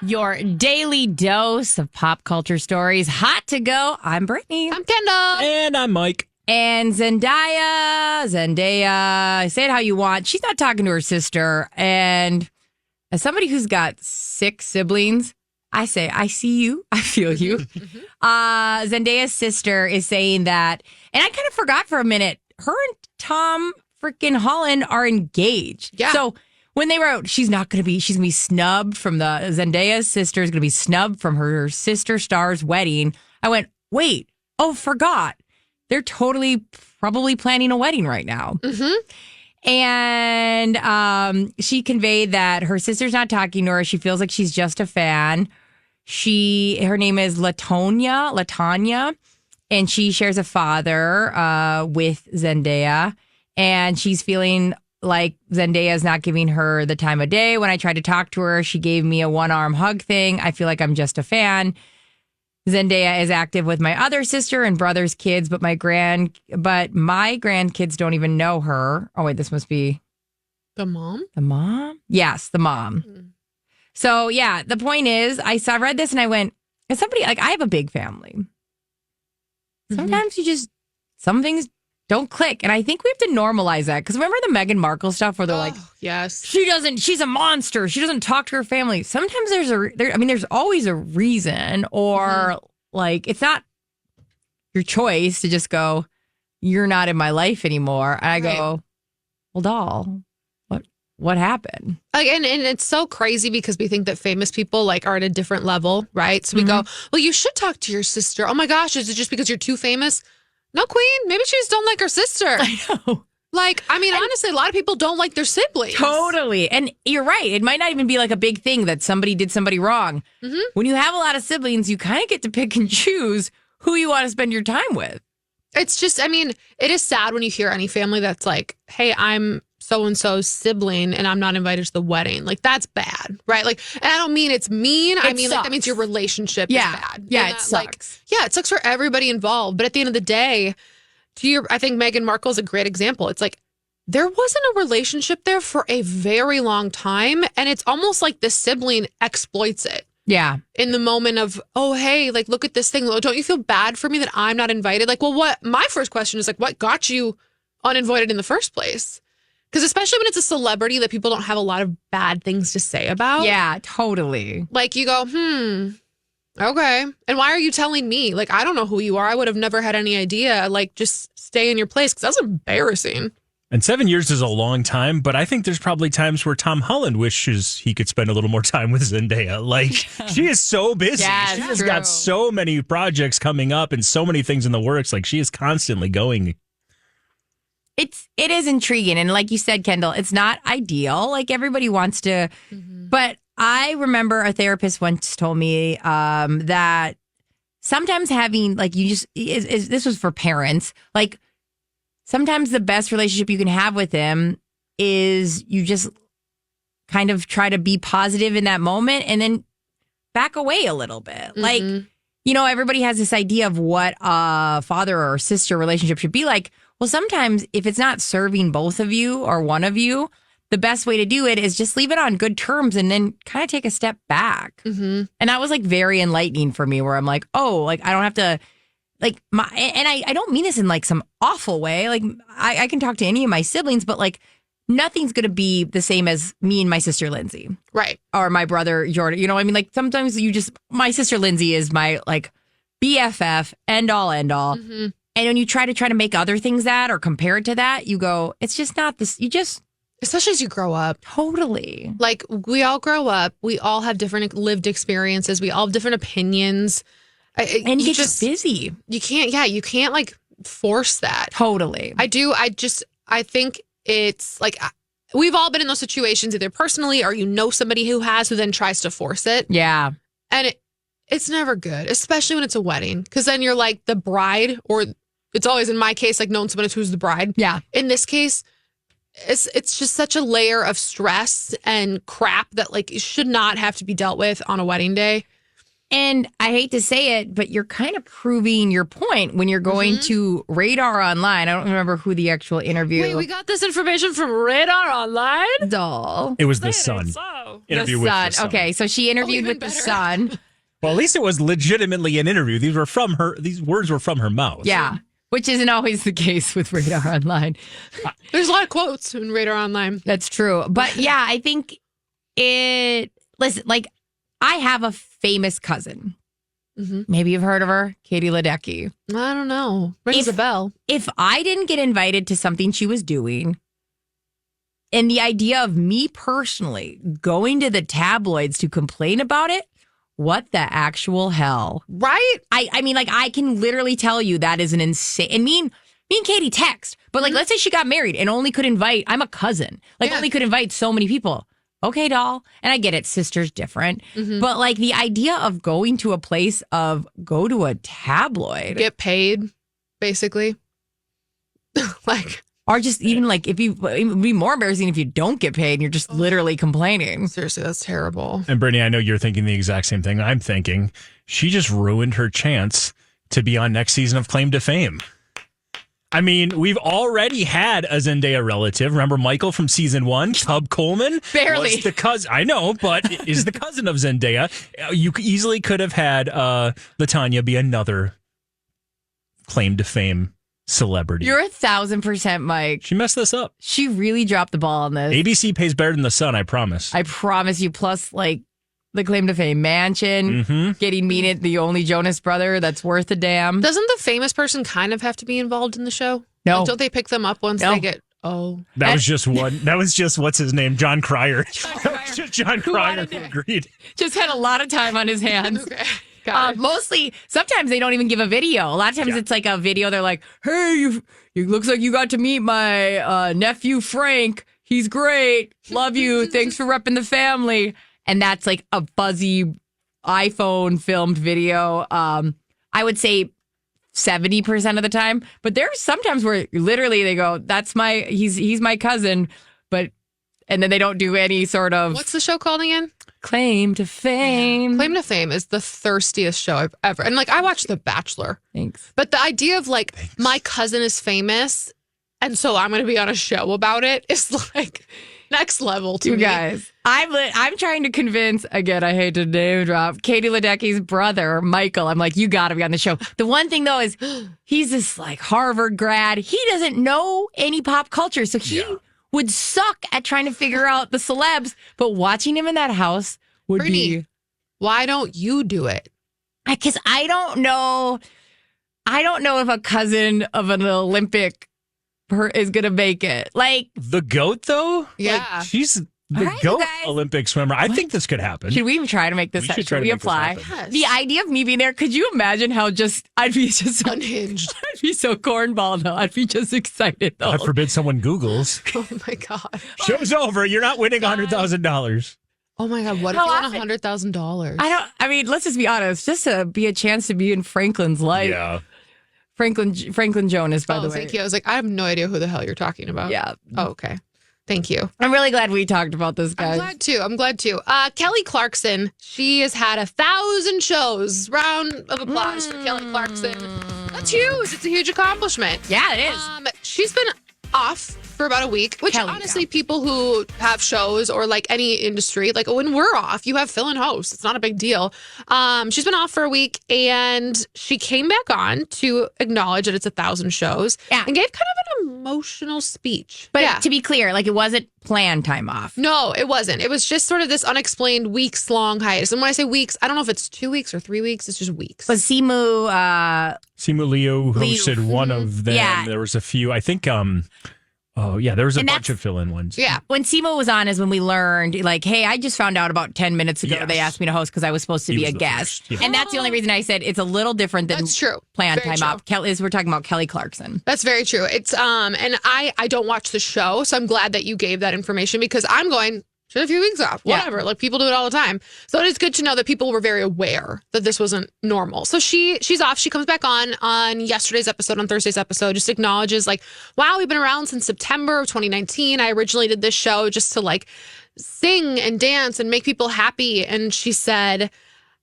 Your daily dose of pop culture stories. Hot to go. I'm Brittany. I'm Kendall. And I'm Mike. And Zendaya, say it how you want. She's not talking to her sister. And as somebody who's got 6 siblings, I say, I see you. I feel you. Zendaya's sister is saying that, and I kind of forgot for a minute, her and Tom freaking Holland are engaged. Yeah. So when they wrote, she's going to be snubbed from Zendaya's sister is going to be snubbed from her sister star's wedding. I went, wait, forgot. They're totally probably planning a wedding right now. Mm-hmm. And she conveyed that her sister's not talking to her. She feels like she's just a fan. Her name is Latanya, and she shares a father with Zendaya. And she's feeling like Zendaya is not giving her the time of day. When I tried to talk to her, she gave me a one-arm hug thing. I feel like I'm just a fan. Zendaya is active with my other sister and brother's kids, but my grandkids don't even know her. Oh, wait, this must be... The mom? The mom? Yes, the mom. Mm-hmm. So, yeah, the point is, I read this and I went, as somebody, like, I have a big family. Sometimes some things don't click. And I think we have to normalize that. Because remember the Meghan Markle stuff where they're like, yes, she's a monster. She doesn't talk to her family. Sometimes there's always a reason, or like, it's not your choice to just go, you're not in my life anymore. And I go, well, doll, what happened? And it's so crazy because we think that famous people like are at a different level, right? So we go, well, you should talk to your sister. Oh my gosh, is it just because you're too famous? No, Queen. Maybe she just don't like her sister. I know. Like, I mean, honestly, a lot of people don't like their siblings. Totally. And you're right. It might not even be like a big thing that somebody did somebody wrong. Mm-hmm. When you have a lot of siblings, you kind of get to pick and choose who you want to spend your time with. It's just, I mean, it is sad when you hear any family that's like, hey, I'm so-and-so's sibling and I'm not invited to the wedding. Like, that's bad, right? Like, and I don't mean it's mean. I mean, like, that means your relationship is bad. Yeah, it sucks. Like, it sucks for everybody involved. But at the end of the day, I think Meghan Markle is a great example. It's like, there wasn't a relationship there for a very long time. And it's almost like the sibling exploits it. Yeah. In the moment of, oh, hey, like, look at this thing. Don't you feel bad for me that I'm not invited? Like, well, my first question is like, what got you uninvited in the first place? Because especially when it's a celebrity that people don't have a lot of bad things to say about. Yeah, totally. Like, you go, okay. And why are you telling me? Like, I don't know who you are. I would have never had any idea. Like, just stay in your place, because that's embarrassing. And 7 years is a long time, but I think there's probably times where Tom Holland wishes he could spend a little more time with Zendaya. Like, she is so busy. Yeah, she has got so many projects coming up and so many things in the works. Like, she is constantly going. It is intriguing. And like you said, Kendall, it's not ideal. Like, everybody wants to, but I remember a therapist once told me that sometimes having, like, this was for parents, like, sometimes the best relationship you can have with them is you just kind of try to be positive in that moment and then back away a little bit. Like, everybody has this idea of what a father or sister relationship should be like. Well, sometimes if it's not serving both of you or one of you, the best way to do it is just leave it on good terms and then kind of take a step back. Mm-hmm. And that was like very enlightening for me, where I'm like, oh, like, I don't have to, like, I don't mean this in like some awful way. Like, I can talk to any of my siblings, but like, nothing's going to be the same as me and my sister Lindsay. Right. Or my brother Jordan. You know what I mean? Like, sometimes my sister Lindsay is my like BFF, end all. Mm-hmm. And when you try to make other things that or compare it to that, you go, it's just not this. Especially as you grow up. Totally. Like, we all grow up. We all have different lived experiences. We all have different opinions. And you get just busy. You can't like force that. Totally. I think it's like, we've all been in those situations either personally or somebody who then tries to force it. Yeah. And it's never good, especially when it's a wedding, because then you're like the bride, or it's always, in my case, like knowing someone who's the bride. Yeah. In this case, it's just such a layer of stress and crap that like should not have to be dealt with on a wedding day. And I hate to say it, but you're kind of proving your point when you're going to Radar Online. I don't remember who the actual interview. Wait, we got this information from Radar Online? Doll. It was the Sun. So. Interview with the Sun. Okay, so she interviewed with the Sun. Well, at least it was legitimately an interview. These were from her. These words were from her mouth. Yeah, which isn't always the case with Radar Online. There's a lot of quotes in Radar Online. That's true. But yeah, I think listen, like, I have a famous cousin. Maybe you've heard of her, Katie Ledecky. I don't know. Rings a bell. If I didn't get invited to something she was doing, and the idea of me personally going to the tabloids to complain about it, what the actual hell? Right? I mean, like, I can literally tell you that is an insane. And me and Katie text, but like, let's say she got married and only could invite. I'm a cousin, like, only could invite so many people. Okay, doll. And I get it, sister's different. But like, the idea of going to a place of go to a tabloid. Get paid, basically. Like, or just even like, it would be more embarrassing if you don't get paid and you're just literally complaining. Seriously, that's terrible. And Brittany, I know you're thinking the exact same thing I'm thinking. She just ruined her chance to be on next season of Claim to Fame. I mean, we've already had a Zendaya relative. Remember Michael from season 1? Tub Coleman? Barely. Was the cousin. I know, but is the cousin of Zendaya. You easily could have had LaTanya be another Claim to Fame celebrity. You're 1,000% Mike. She messed this up. She really dropped the ball on this. ABC pays better than the Sun, I promise. I promise you. Plus, like, the Claim to Fame mansion, getting meet the only Jonas brother that's worth a damn. Doesn't the famous person kind of have to be involved in the show? No. Like, don't they pick them up once they get... Oh. That was just one. That was just, what's his name? John Cryer. John Cryer who agreed. Just had a lot of time on his hands. Okay. Got it. Mostly, sometimes they don't even give a video. A lot of times it's like a video. They're like, hey, you looks like you got to meet my nephew, Frank. He's great. Love you. Thanks for repping the family. And that's like a fuzzy iPhone filmed video. I would say 70% of the time. But there's sometimes where literally they go, he's my cousin. And then they don't do any sort of... What's the show called again? Claim to Fame. Claim to Fame is the thirstiest show I've ever... And like, I watched The Bachelor. Thanks. But the idea of like, my cousin is famous, and so I'm going to be on a show about it is like next level to you me. Guys, I'm trying to convince, again, I hate to name drop, Katie Ledecky's brother, Michael. I'm like, you got to be on the show. The one thing, though, is he's this like Harvard grad. He doesn't know any pop culture. So he would suck at trying to figure out the celebs. But watching him in that house would Brittany, why don't you do it? Because I don't know if a cousin of an Olympic is going to make it. Like the GOAT, though? Yeah. Like, she's the GOAT Olympic swimmer. I think this could happen. Should we even try to make this happen? Should we apply? Yes. The idea of me being there, could you imagine how I'd be just unhinged. I'd be so cornball, though. I'd be just excited, though. God forbid someone Googles. Oh, my God. Show's over. You're not winning $100,000. Oh, my God. What if you won $100,000? Let's just be honest. Just to be a chance to be in Franklin's life. Yeah. Franklin Jonas, by the way. Thank you. I was like, I have no idea who the hell you're talking about. Yeah. Oh, okay. Thank you. I'm really glad we talked about this, guys. I'm glad too. Kelly Clarkson, she has had 1,000 shows. Round of applause for Kelly Clarkson. That's huge. It's a huge accomplishment. Yeah, it is. She's been off for about a week, which honestly, people who have shows or like any industry, like when we're off, you have fill-in hosts. It's not a big deal. She's been off for a week and she came back on to acknowledge that it's 1,000 shows and gave kind of an emotional speech. But to be clear, like it wasn't planned time off. No, it wasn't. It was just sort of this unexplained weeks-long hiatus. And when I say weeks, I don't know if it's 2 weeks or 3 weeks. It's just weeks. But Simu Leo hosted one of them. Yeah. There was a few. I think there was a bunch of fill-in ones. Yeah. When Simo was on is when we learned, like, hey, I just found out about 10 minutes ago they asked me to host because I was supposed to be a guest. And that's the only reason I said it's a little different than planned time off. We're talking about Kelly Clarkson. That's very true. It's and I don't watch the show, so I'm glad that you gave that information because I'm going, should a few weeks off, whatever. Yeah. Like people do it all the time. So it is good to know that people were very aware that this wasn't normal. So she's off. She comes back on yesterday's episode, on Thursday's episode, just acknowledges like, wow, we've been around since September of 2019. I originally did this show just to like sing and dance and make people happy. And she said,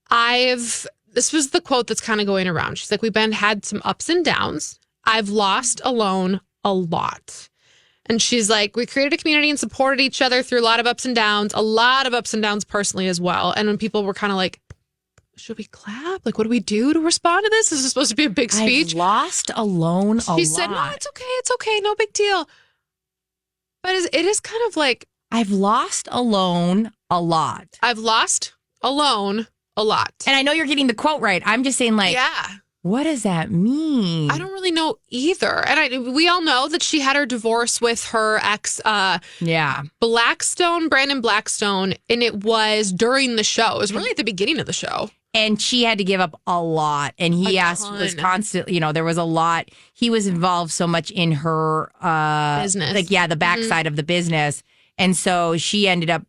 This was the quote that's kind of going around. She's like, we've had some ups and downs. I've lost alone a lot. And she's like, we created a community and supported each other through a lot of ups and downs, personally as well. And when people were kind of like, should we clap? Like, what do we do to respond to this? This is supposed to be a big speech. I've lost alone a lot. She said, no, it's okay. No big deal. But it is kind of like, I've lost alone a lot. I've lost alone a lot. And I know you're getting the quote right. I'm just saying, like, yeah. What does that mean? I don't really know either. And we all know that she had her divorce with her ex, Brandon Blackstone, and it was during the show. It was really at the beginning of the show. And she had to give up a lot. And he was constantly, there was a lot. He was involved so much in her business. The backside of the business. And so she ended up,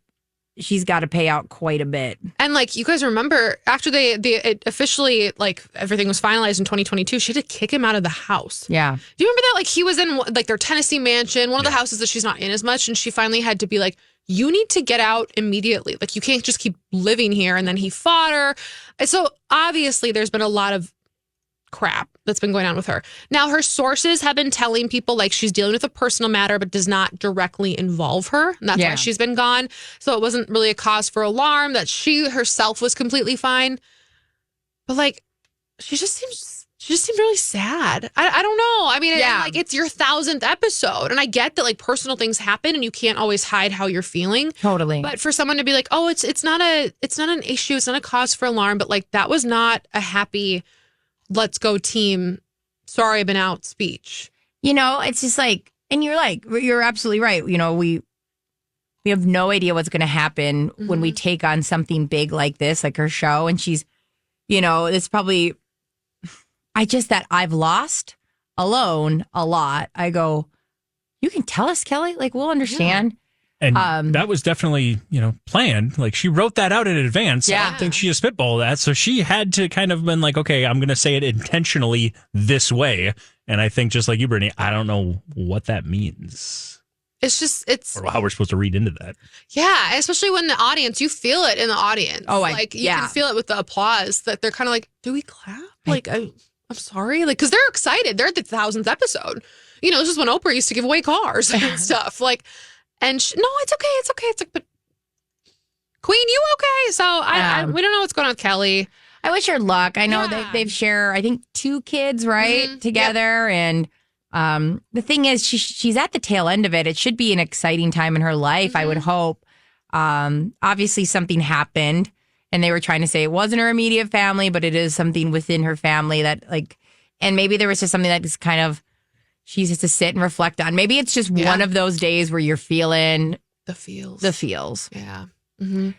she's got to pay out quite a bit. And like, you guys remember after it officially, like, everything was finalized in 2022, she had to kick him out of the house. Yeah. Do you remember that? Like, he was in like their Tennessee mansion, one of the houses that she's not in as much. And she finally had to be like, you need to get out immediately. Like, you can't just keep living here. And then he fought her. And so obviously there's been a lot of crap that's been going on with her. Now, her sources have been telling people like she's dealing with a personal matter, but does not directly involve her. And that's why she's been gone. So it wasn't really a cause for alarm, that she herself was completely fine. But like, she just seemed really sad. I don't know. I mean, like, it's your 1,000th episode. And I get that like personal things happen and you can't always hide how you're feeling. Totally. But for someone to be like, oh, it's not an issue. It's not a cause for alarm. But like, that was not a happy, let's go team, sorry I've been out speech. It's just like, and you're absolutely right. We have no idea what's going to happen when we take on something big like this, like her show. And she's, it's probably, that I've lost alone a lot. I go, you can tell us, Kelly, like, we'll understand. And that was definitely, planned. Like, she wrote that out in advance. Yeah. I don't think she just spitballed that. So she had to kind of been like, okay, I'm going to say it intentionally this way. And I think just like you, Brittany, I don't know what that means. It's or how we're supposed to read into that. Yeah, especially when the audience, you feel it in the audience. Oh, you can feel it with the applause that they're kind of like, do we clap? Like, I'm sorry. Like, because they're excited. They're at the 1,000th episode. This is when Oprah used to give away cars and stuff. Like, and no, it's okay. It's okay. It's like, but Queen, you okay? So we don't know what's going on with Kelly. I wish her luck. I know they've shared, I think, 2 kids, right, together. Yep. And the thing is, she's at the tail end of it. It should be an exciting time in her life, I would hope. Obviously, something happened, and they were trying to say it wasn't her immediate family, but it is something within her family that, like, and maybe there was just something that is kind of, she has to sit and reflect on. Maybe it's just one of those days where you're feeling the feels. Yeah. Mm-hmm.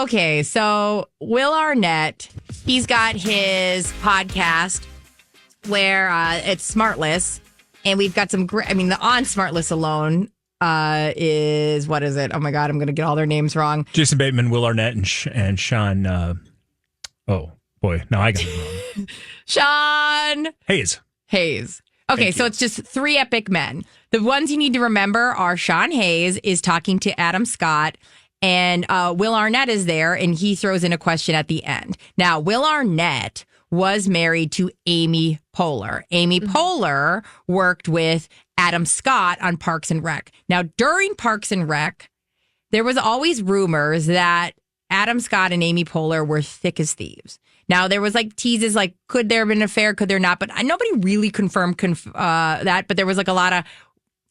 Okay, so Will Arnett, he's got his podcast where it's Smartless, and we've got some great, the on Smartless alone is, what is it? Oh my God, I'm going to get all their names wrong. Jason Bateman, Will Arnett, and Sean, oh boy, now I got it wrong. Sean Hayes. Okay, so it's just 3 epic men. The ones you need to remember are Sean Hayes is talking to Adam Scott, and Will Arnett is there, and he throws in a question at the end. Now, Will Arnett was married to Amy Poehler. Amy Poehler worked with Adam Scott on Parks and Rec. Now, during Parks and Rec, there was always rumors that Adam Scott and Amy Poehler were thick as thieves. Now, there was like teases like, could there have been an affair? Could there not? But nobody really confirmed that. But there was like a lot of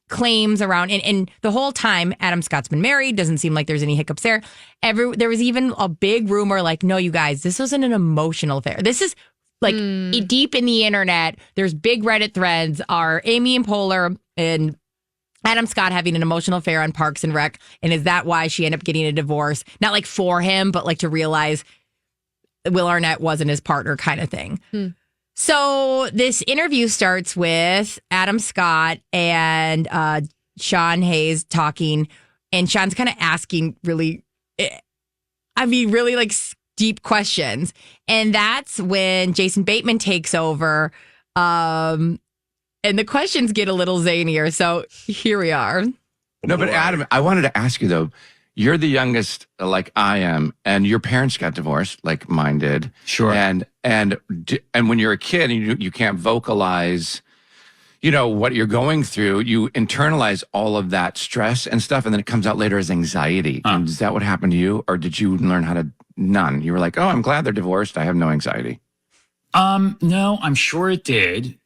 claims around. And the whole time, Adam Scott's been married. Doesn't seem like there's any hiccups there. There was even a big rumor like, no, you guys, this wasn't an emotional affair. This is like deep in the internet. There's big Reddit threads are Amy and Poehler and Adam Scott having an emotional affair on Parks and Rec. And is that why she ended up getting a divorce? Not like for him, but like to realize Will Arnett wasn't his partner kind of thing. So this interview starts with Adam Scott and Sean Hayes talking, and Sean's kind of asking really like deep questions. And that's when Jason Bateman takes over, and the questions get a little zanier. So here we are. No, but Adam, I wanted to ask you though, you're the youngest, like I am, and your parents got divorced, like mine did. Sure. And when you're a kid and you can't vocalize, what you're going through, you internalize all of that stress and stuff, and then it comes out later as anxiety. And is that what happened to you, or did you learn how to? None. You were like, oh, I'm glad they're divorced. I have no anxiety. No, I'm sure it did.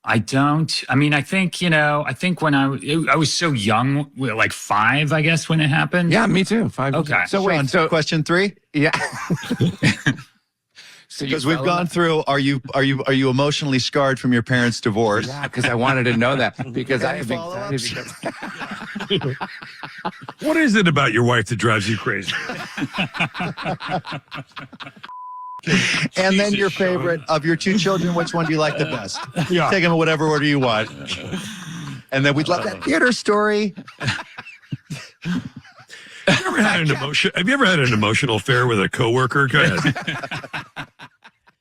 I don't. I mean, I think when I was so young, like 5, I guess, when it happened. Yeah, me too. 5. Okay. So wait, question 3? Yeah. So because we've gone through, are you emotionally scarred from your parents' divorce? Yeah, because I wanted to know that because I have follow-ups? anxiety. What is it about your wife that drives you crazy? And then your favorite of your 2 children, which one do you like the best? Yeah. Take them in whatever order you want. And then we'd love that theater story. Have you ever had an emotional affair with a coworker? Go ahead.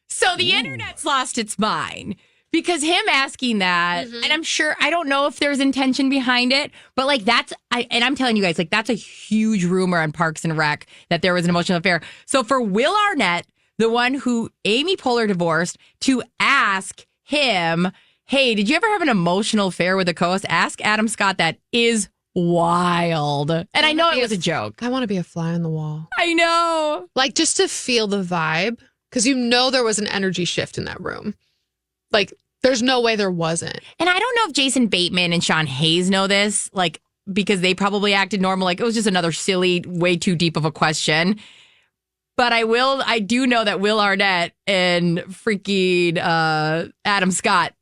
So the internet's lost its mind because him asking that, and I'm sure, I don't know if there's intention behind it, but like I'm telling you guys, like that's a huge rumor on Parks and Rec that there was an emotional affair. So for Will Arnett, the one who Amy Poehler divorced, to ask him, hey, did you ever have an emotional affair with a co-host? Ask Adam Scott. That is wild. And I know it was a joke. I want to be a fly on the wall. I know. Like, just to feel the vibe, because there was an energy shift in that room. Like, there's no way there wasn't. And I don't know if Jason Bateman and Sean Hayes know this, like, because they probably acted normal. Like, it was just another silly, way too deep of a question. But I do know that Will Arnett and freaking Adam Scott,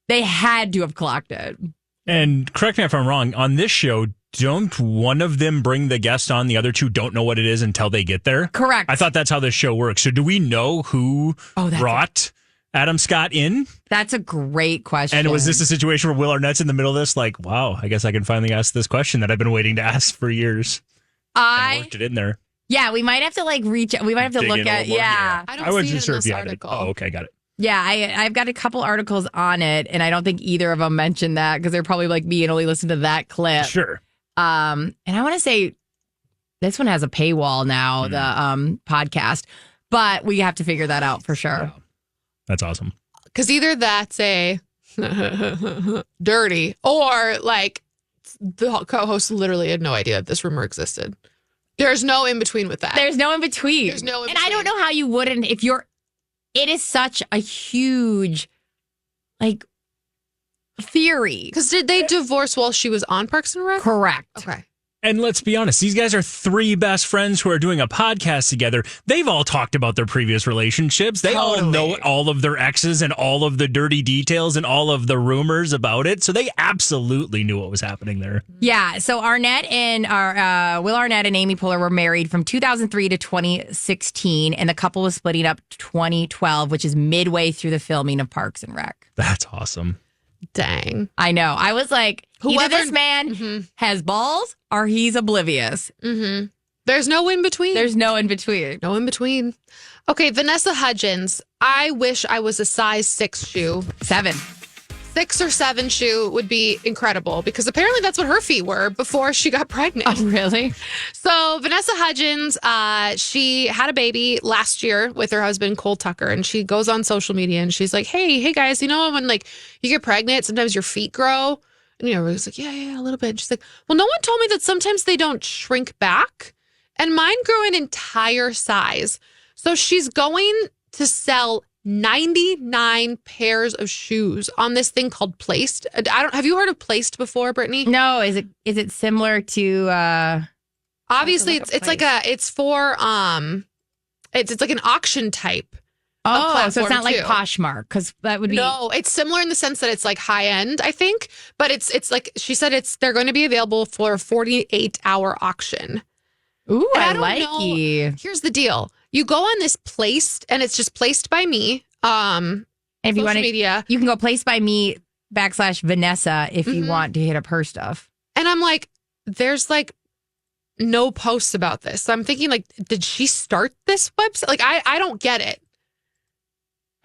they had to have clocked it. And correct me if I'm wrong, on this show, don't one of them bring the guest on, the other 2 don't know what it is until they get there? Correct. I thought that's how this show works. So do we know who brought Adam Scott in? That's a great question. And was this a situation where Will Arnett's in the middle of this? Like, wow, I guess I can finally ask this question that I've been waiting to ask for years. And worked it in there. Yeah, we might have to like reach. We might have to look at. Yeah, I wasn't sure if you had it. Oh, okay, got it. Yeah, I've got a couple articles on it, and I don't think either of them mentioned that because they're probably like me and only listen to that clip. Sure. And I want to say this one has a paywall now, the podcast, but we have to figure that out for sure. Yeah. That's awesome. Because either that's a dirty, or like the co-host literally had no idea that this rumor existed. There's no in between with that. There's no in between. There's no in between. And I don't know how you wouldn't if it is such a huge, like, theory. Because did they divorce while she was on Parks and Rec? Correct. Okay. And let's be honest, these guys are 3 best friends who are doing a podcast together. They've all talked about their previous relationships. They all know all of their exes and all of the dirty details and all of the rumors about it. So they absolutely knew what was happening there. Yeah. So Will Arnett and Amy Poehler were married from 2003 to 2016, and the couple was splitting up 2012, which is midway through the filming of Parks and Rec. That's awesome. Dang. I know. I was like, either this man Mm-hmm. has balls or he's oblivious. Mm-hmm. There's no in between. There's no in between. No in between. Okay, Vanessa Hudgens. I wish I was a size 6 shoe. 7. 6 or 7 shoe would be incredible because apparently that's what her feet were before she got pregnant. Oh, really? So Vanessa Hudgens, she had a baby last year with her husband, Cole Tucker, and she goes on social media and she's like, hey guys, you know, when like you get pregnant, sometimes your feet grow. And everybody's like, yeah, a little bit. And she's like, well, no one told me that sometimes they don't shrink back. And mine grew an entire size. So she's going to sell 99 pairs of shoes on this thing called Placed. Have you heard of Placed before, Brittany? No, is it similar to Obviously it's like it's like an auction type. Oh, so it's not like too. Poshmark, because that would be No, it's similar in the sense that it's like high end, I think, but it's like she said they're going to be available for a 48-hour auction. Ooh, And I don't like know- you. Here's the deal. You go on this Placed and it's just Placed by me. And if you Social want to, media. you can go Placed by me /Vanessa if you want to hit up her stuff. And I'm like, there's like no posts about this. So I'm thinking like, did she start this website? Like, I don't get it.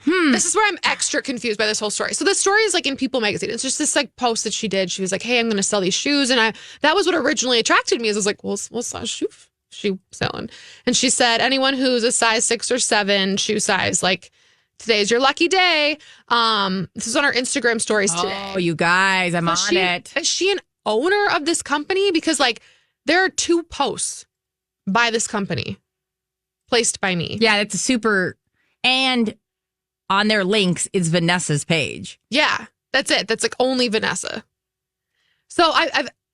This is where I'm extra confused by this whole story. So the story is like in People magazine. It's just this like post that she did. She was like, hey, I'm going to sell these shoes. And that was what originally attracted me. Is I was like, well, what size shoe selling? And she said, anyone who's a size 6 or 7 shoe size, like today's your lucky day. This is on her Instagram stories today. Oh, you guys, I'm on it. Is she an owner of this company? Because like there are 2 posts by this company placed by me. Yeah, it's a super, and on their links is Vanessa's page. Yeah, that's it. That's like only Vanessa. So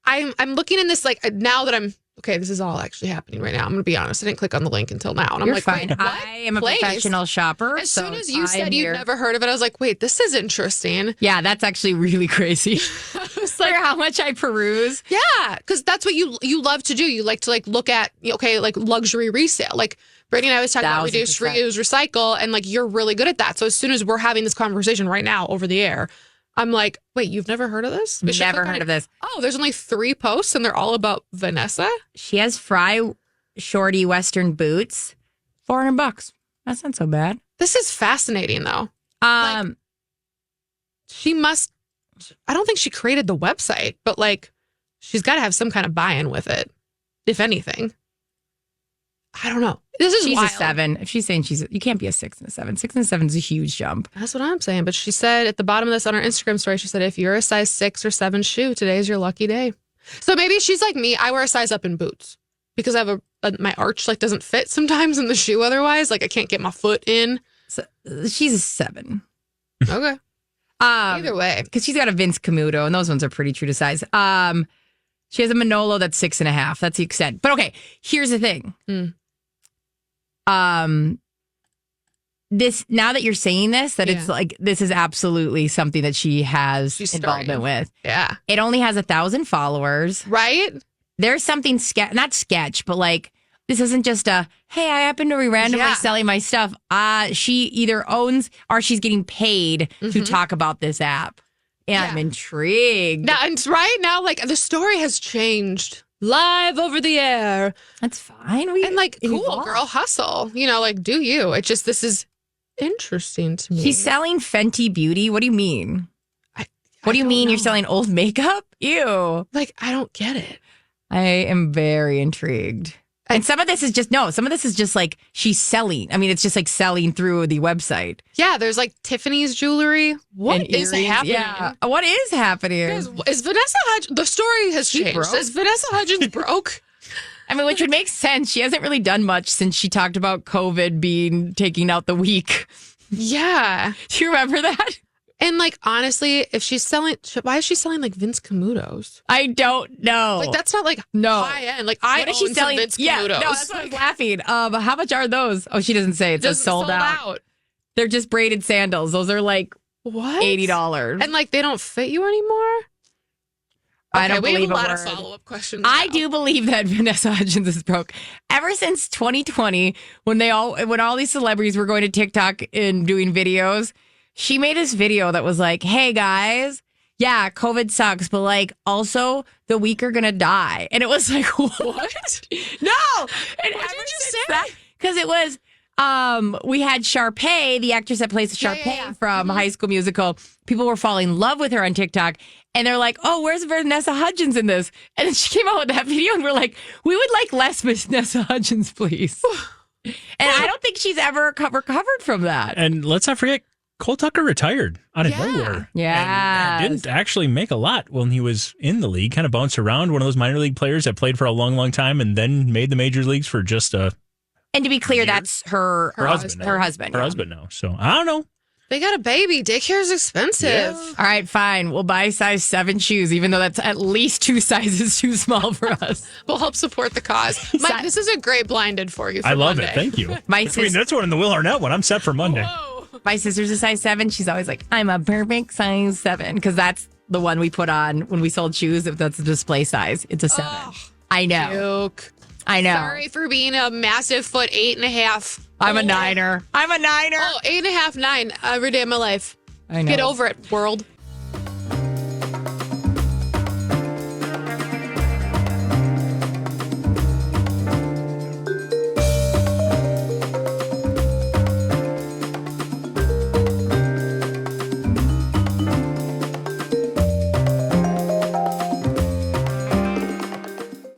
I'm looking in this like now that I'm okay. This is all actually happening right now. I'm gonna be honest. I didn't click on the link until now, and I'm You're like, fine. wait, what I am a place? professional shopper. As so soon as you I'm said you'd here. never heard of it, I was like, wait, this is interesting. Yeah, that's actually really crazy. It's like how much I peruse. Yeah, because that's what you love to do. You like to like look at like luxury resale. Like Brittany and I was talking about reduce, 1000%. reuse, recycle, and like you're really good at that. So as soon as we're having this conversation right now over the air, I'm like, wait, you've never heard of this? We should Never click on heard it. of this. Oh, there's only 3 posts and they're all about Vanessa. She has Fry Shorty Western boots, $400. That's not so bad. This is fascinating though. She must. I don't think she created the website, but like she's got to have some kind of buy-in with it, if anything. I don't know. This is She's wild. a 7. If she's saying you can't be a 6 and a 7. 6 and a 7 is a huge jump. That's what I'm saying. But she said at the bottom of this on her Instagram story, she said, if you're a size 6 or 7 shoe, today's your lucky day. So maybe she's like me. I wear a size up in boots because I have my arch like doesn't fit sometimes in the shoe. Otherwise, like I can't get my foot in. So, she's a 7. Okay. Either way. Because she's got a Vince Camuto, and those ones are pretty true to size. She has a Manolo that's 6.5. That's the extent. But okay, here's the thing. This now that you're saying this, that it's like this is absolutely something that she has involvement with. Yeah. It only has 1,000 followers. Right? There's something not sketch, but like this isn't just a hey, I happen to be randomly selling my stuff. She either owns or she's getting paid to talk about this app. And I'm intrigued. Now, and right now, like the story has changed. Live over the air. That's fine. And like, cool, girl, hustle. You know, like, do you? It just, this is interesting to me. She's selling Fenty Beauty. What do you mean? What do you mean you're selling old makeup? Ew. Like, I don't get it. I am very intrigued. And some of this is just like she's selling. I mean, it's just like selling through the website. Yeah, there's like Tiffany's jewelry. What is happening? Yeah. What is happening? Is Vanessa Hudgens, the story has changed. broke? Is Vanessa Hudgens broke? I mean, which would make sense. She hasn't really done much since she talked about COVID taking out the week. Yeah. Do you remember that? And like, honestly, if she's selling, why is she selling like Vince Camutos? I don't know. Like, that's not like high end. Like, I what is own she selling? some Vince Camutos. Yeah, no, that's what I'm laughing. How much are those? Oh, she doesn't say. It says sold out. They're just braided sandals. Those are like what? $80. And like, they don't fit you anymore? I don't we believe have a lot word. of follow-up questions. I now. do believe that Vanessa Hudgens is broke. Ever since 2020, when all these celebrities were going to TikTok and doing videos, she made this video that was like, "Hey guys, yeah, COVID sucks, but like also the weak are gonna die." And it was like, what? No. And What ever did you since say? that, because it was we had Sharpay, the actress that plays Sharpay from High School Musical. People were falling in love with her on TikTok. And they're like, oh, where's Vanessa Hudgens in this? And then she came out with that video and we're like, we would like less Vanessa Hudgens, please. And I don't think she's ever recovered from that. And let's not forget, Cole Tucker retired out of nowhere. Yeah. And didn't actually make a lot when he was in the league. Kind of bounced around, one of those minor league players that played for a long, long time and then made the major leagues for just a And to be clear, that's her husband. Her husband. Her husband now. So I don't know. They got a baby. Daycare's expensive. Yeah. All right, fine. We'll buy size 7 shoes, even though that's at least 2 sizes too small for us. We'll help support the cause. Mike, this is a great blinded for you. For I love Monday. it. Thank you. My I mean, sis- that's one in the Will Arnett one. I'm set for Monday. My sister's a size 7. She's always like, I'm a perfect size 7, because that's the one we put on when we sold shoes. If that's the display size, it's a 7. I know. Joke. I know. Sorry for being a massive foot 8.5. I'm a 9er. I'm a 9er. Oh, 8.5, 9 every day of my life. I know. Get over it, world.